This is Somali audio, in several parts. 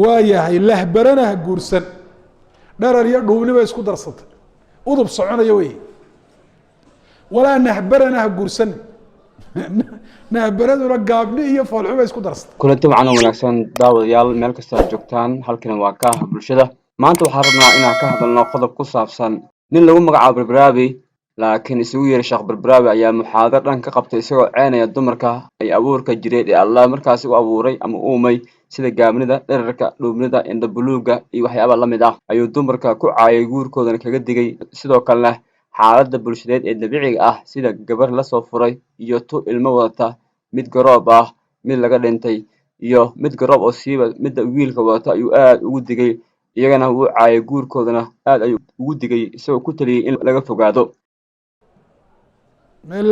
waayahay lahbarana ha guursan dharar iyo dhuubniba isku darsatay udub soconaya wey walaa nahbarana ha guursan nahbaraduna gaabni iyo foolxuba isku darsatay kulanti wacan wanaagsan daawadayaal meel kasta aad joogtaan halkan waa ka bulshada maanta waxaan rabnaa inaan ka hadalno qodob ku saabsan nin lagu magacaabo Barbaraabi laakiin isugu yeeray Sheekh Barbaraabi ayaa muxaadar dhan ka qabtay isagoo ceenaya dumarka ay abuurka jireed ee Allah markaas u abuuray ama uumay sida gaabnida dhererka dhuubnida inda buluuga iyo waxyaabo la mid ah ayuu dumarka ku caayay guurkoodana kaga digay sidoo kale xaaladda bulshadeed ee dabiiciga ah sida gabar la soo furay iyo tu ilmo wadata mid garoob ah mid laga dhintay iyo mid garoob oo siiba mid wiilka wadata ayuu aad ugu digay iyagana uu caayay guurkoodana aad ayuu ugu digay isagoo ku taliyay in laga fogaado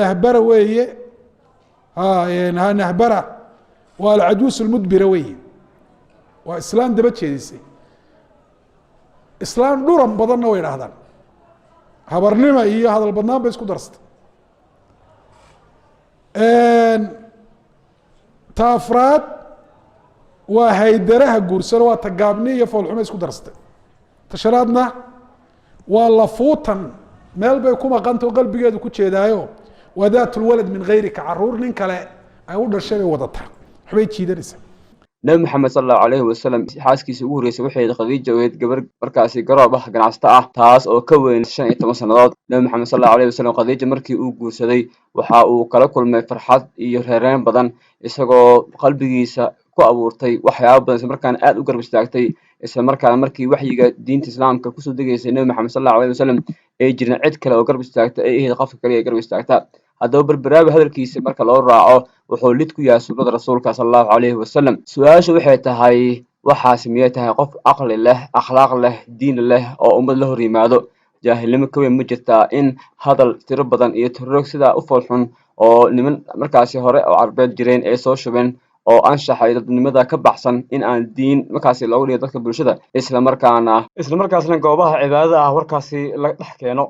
lahbara weeye ha nahbara waa alcajuus almudbira weeye waa islaan daba jeedisay islaan dhuran badanna way dhahdaan habarnima iyo hadal badnaan bay isku darsatay ta afraad waa haydaraha guursano waa ta gaabni iyo foolxumo isku darsatay ta shanaadna waa lafuutan meel bay ku maqanta oo qalbigeedu ku jeedaayo waa daat lwalad min gayrika caruur nin kale ay u dhashay bay wadataa waxbay jiidanaysaa nabi maxamed sallallahu alayhi wasallam xaaskiisa ugu horeysay waxay Khadiija oo gabar markaasi garoob ah ganacsato ah taas oo ka weyn 15 sanadood nabi maxamed sallallahu alayhi wasallam Khadiija markii uu guursaday waxa uu kala kulmay farxad iyo reereen badan isagoo qalbigiisa ku abuurtay waxyaabo badan isla markaana aad u garab istaagtay isla markaana markii waxyiga diinta islaamka ku soo degaysay nabi maxamed sallallahu alayhi wasallam ay jirna cid kale oo garab istaagtay ay ahayd qofka kaliya garab istaagta haddaba Barbaraabi hadalkiisa marka loo raaco wuxuu lid ku yahay sunnada rasuulka sallallahu alayhi wasallam su'aashu waxay tahay waxaas miyay tahay qof aqli leh akhlaaq leh diin leh oo ummad la hor yimaado jaahilnimo ka weyn ma jirtaa in hadal tiro badan iyo tiroog sida u foolxun oo niman markaasi hore oo carbeed jireen ay soo shubeen oo anshaxa dadnimada ka baxsan in aan diin markaasi loogu dhigo dadka bulshada isla markaasna goobaha cibaadada ah warkaasi la dhex keeno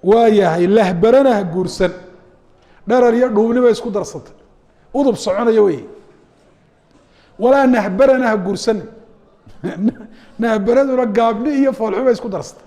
waayahay lahbarana ha guursan dharar iyo dhuubniba isku darsatay udub soconaya wey walaa nahbarana ha guursan nahbaraduna gaabni iyo foolxuba isku darsatay